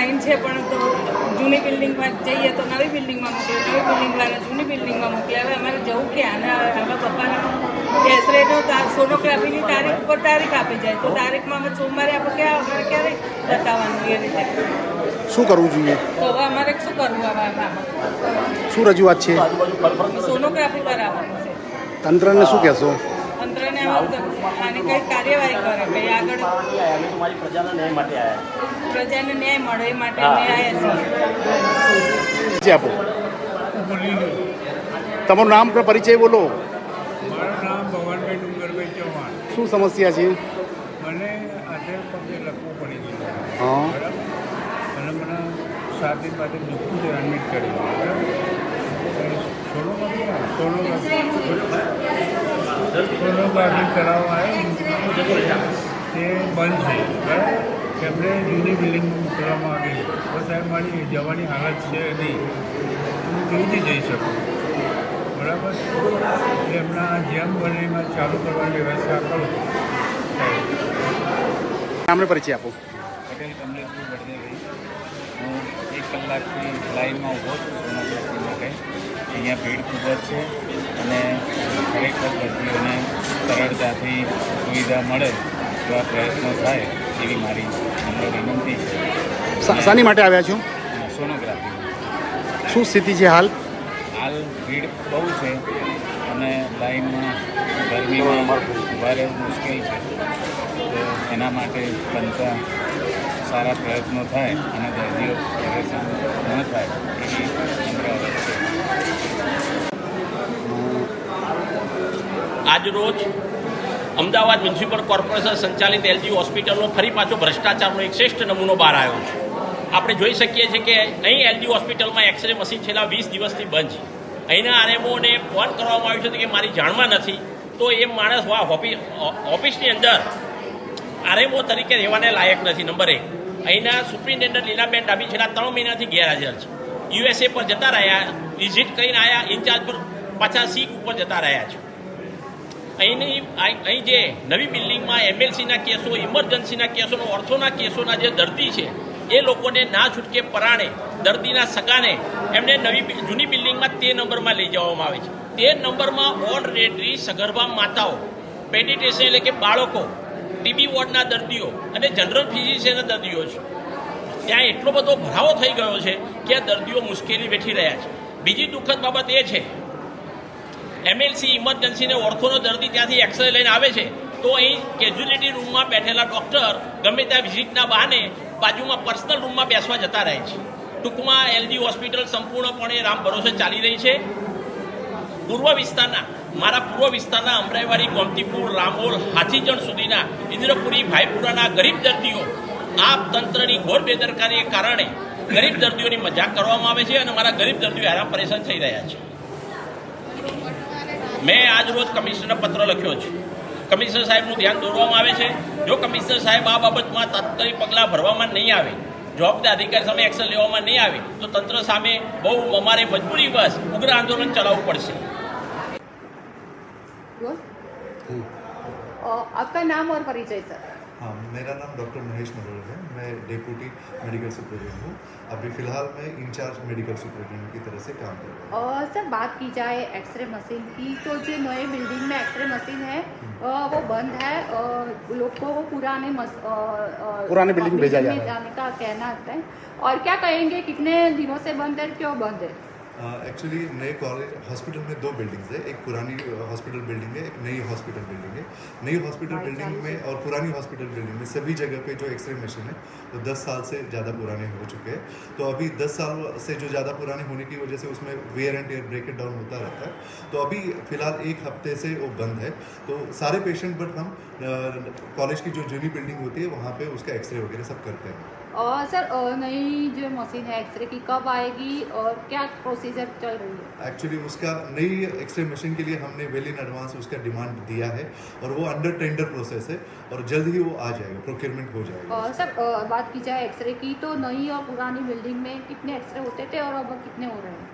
Line છે, પણ તો જૂની બિલ્ડિંગમાં જઈએ તો નવી બિલ્ડિંગમાં મોકલે, નવી બિલ્ડિંગવાળા જૂની બિલ્ડિંગમાં મોકલે. હવે અમારે જવું ક્યાં? અને આવા પપ્પાના એક્સરેનો સોનોગ્રાફીની તારીખ ઉપર તારીખ આપી જાય, તો તારીખમાં અમે સોમવારે આપણે ક્યારે બતાવવાનું એ રીતે શું કરવું જોઈએ? તો હવે અમારે શું કરવું? હવે આમાં શું રજૂઆત છે? સોનોગ્રાફી કરાવવાનું છે. તંત્રને શું કહેશો? તંત્રને આની કઈ કાર્યવાહી કરે ભાઈ, આગળ પ્રજાને ન્યાય મળે એ માટે અમે આવ્યા છીએ. આપો તમારું નામ પર પરિચય બોલો. મારું નામ ભગવાનભાઈ ડુંગરભાઈ ચૌહાણ. શું સમસ્યા છે? મને આજે પગે લખવું પડી ગયું, હા, બરાબર, અને મને 7 દિન માટે દુઃખું છે, એડમિટ કરી બરાબર. સોનોગ્રાફી કરાવવા આવ્યો તે બંધ છે, બરાબર. એમને જૂની બિલ્ડિંગમાં મોકલવામાં આવી. તો સાહેબ મારી જવાની હાલત છે નહીં, હું કેવી જઈ શકું, બરાબર. એટલે એમના જેમ બને એમાં ચાલુ કરવાની વ્યવસ્થા કરો. નામને પરિચય આપો. પટેલ કમલેશભાઈ બળદેવભાઈ. હું 1 કલાકથી લાઈનમાં ઊભો છું સોનોગ્રાફી માટે. અહીંયા ભીડ ખૂબ જ છે અને ખરેખર દર્દીઓને સરળતાથી સુવિધા મળે એવા પ્રયત્નો થાય એવી મારી નમ્ર વિનંતી છે. શાની માટે આવ્યા છો? સોનોગ્રાફી. શું સ્થિતિ છે હાલ? હાલ ભીડ બહુ છે અને લાઈનમાં ગરમીમાં ઊભા રહેવું મુશ્કેલ છે. તો એના માટે બનતા સારા પ્રયત્નો થાય અને દર્દીઓ પરેશાન ન થાય એવી નમ્ર અરજ છે. આજરોજ અમદાવાદ મ્યુનિસિપલ કોર્પોરેશન સંચાલિત એલજી હોસ્પિટલનો ફરી પાછો ભ્રષ્ટાચારનો એક શ્રેષ્ઠ નમૂનો બહાર આવ્યો છે. આપણે જોઈ શકીએ છીએ કે અહીં એલજી હોસ્પિટલમાં એક્સરે મશીન છેલ્લા 20 દિવસથી બંધ છે. અહીંના આરએમઓને ફોન કરવામાં આવ્યો છે કે મારી જાણમાં નથી, તો એ માણસ ઓફિસની અંદર આરએમઓ તરીકે રહેવાને લાયક નથી. નંબર 1. અહીંના સુપ્રિન્ટેન્ડન્ટ લીલાબેન ડાબી છેલ્લા 3 મહિનાથી ગેરહાજર છે. યુએસએ પર જતા રહ્યા, વિઝિટ કરીને આવ્યા, ઇન્ચાર્જ પર પાછા સીટ ઉપર જતા રહ્યા છે. અહીં જે નવી બિલ્ડિંગમાં એમએલસીના કેસો, ઇમરજન્સીના કેસો, ઓર્થોના કેસોના જે દર્દી છે એ લોકોને ના છૂટકે પરાણે દર્દીના સગાને એમને જૂની બિલ્ડિંગમાં 13 નંબરમાં લઈ જવામાં આવે છે. 13 નંબરમાં ઓલરેડી સગર્ભા માતાઓ, પેડિટ્રિશિયન એટલે કે બાળકો, ટીબી વોર્ડના દર્દીઓ અને જનરલ ફિઝિશિયનના દર્દીઓ છે. ત્યાં એટલો બધો ભરાવો થઈ ગયો છે કે આ દર્દીઓ મુશ્કેલી વેઠી રહ્યા છે. બીજી દુઃખદ બાબત એ છે, એમએલસી, ઇમરજન્સીને ઓર્થોનો દર્દી ત્યાંથી એક્સરે લઈને આવે છે તો અહીં કેઝ્યુલિટી રૂમમાં બેઠેલા ડૉક્ટર ગમે ત્યાં વિઝિટના બહાને બાજુમાં પર્સનલ રૂમમાં બેસવા જતા રહે છે. ટૂંકમાં એલજી હોસ્પિટલ સંપૂર્ણપણે રામ ભરોસે ચાલી રહી છે. મારા પૂર્વ વિસ્તારના અમરાઈવાડી, ગોમતીપુર, રામોલ, હાથીજણ સુધીના ઇન્દ્રપુરી, ભાઈપુરાના ગરીબ દર્દીઓ આ તંત્રની ઘોર બેદરકારીને કારણે ગરીબ દર્દીઓની મજાક કરવામાં આવે છે અને મારા ગરીબ દર્દીઓ હેરાન પરેશાન થઈ રહ્યા છે. મેં આજ રોજ કમિશનરને પત્ર લખ્યો છે. કમિશનર સાહેબનું ધ્યાન દોરવામાં આવે છે. જો કમિશનર સાહેબ આ બાબતમાં તાત્કાલિક પગલાં ભરવામાં નહીં આવે, જવાબદાર અધિકારી સામે એક્શન લેવામાં નહીં આવે તો તંત્ર સામે બહુ અમારે મજબૂરી બસ ઉગ્ર આંદોલન ચલાવવું પડશે. आपका नाम और परिचय सर? हाँ, मेरा नाम डॉक्टर महेश मरोड़ है. मैं डेप्यूटी मेडिकल सुपरिटेंडेंट हूँ. अभी फ़िलहाल मैं इंचार्ज मेडिकल सुपरिटेंडेंट की तरह से काम कर रहा हूँ. सर बात की जाए एक्सरे मशीन की, तो जो नए बिल्डिंग में एक्सरे मशीन है वो बंद है. लोगों को पुराने बिल्डिंग भेजा जाने का कहना है. और क्या कहेंगे, कितने दिनों से बंद है, क्यों बंद है? एक्चुअली नए कॉलेज हॉस्पिटल में 2 बिल्डिंग्स है. एक पुरानी हॉस्पिटल बिल्डिंग है, एक नई हॉस्पिटल बिल्डिंग है. नई हॉस्पिटल बिल्डिंग में और पुरानी हॉस्पिटल बिल्डिंग में सभी जगह पे जो एक्सरे मशीन है वो 10 साल से ज़्यादा पुराने हो चुके हैं. तो अभी 10 साल से जो ज़्यादा पुराने होने की वजह से उसमें wear and tear, break down होता रहता है. तो अभी फ़िलहाल 1 हफ्ते से वो बंद है. तो सारे पेशेंट बट हम कॉलेज की जो जूनी बिल्डिंग होती है वहाँ पर उसका एक्सरे वगैरह सब करते हैं. और सर नई जो मशीन है एक्सरे की कब आएगी और क्या प्रोसीजर चल रही है? एक्चुअली उसका नई एक्सरे मशीन के लिए हमने वेल इन एडवांस उसका डिमांड दिया है और वो अंडर टेंडर प्रोसेस है और जल्द ही वो आ जाएगा, प्रोक्योरमेंट हो जाएगा. और सर बात की जाए एक्सरे की, तो नई और पुरानी बिल्डिंग में कितने एक्सरे होते थे और अब कितने हो रहे हैं?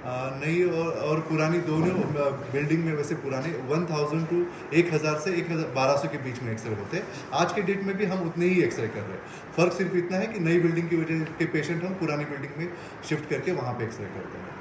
नई और पुरानी दोनों बिल्डिंग में वैसे पुराने 1000 to 1000 से 1200 के बीच में एक्सरे होते हैं. आज के डेट में भी हम उतने ही एक्सरे कर रहे हैं. फ़र्क सिर्फ इतना है कि नई बिल्डिंग की वजह के पेशेंट हम पुरानी बिल्डिंग में शिफ्ट करके वहाँ पे एक्सरे करते हैं।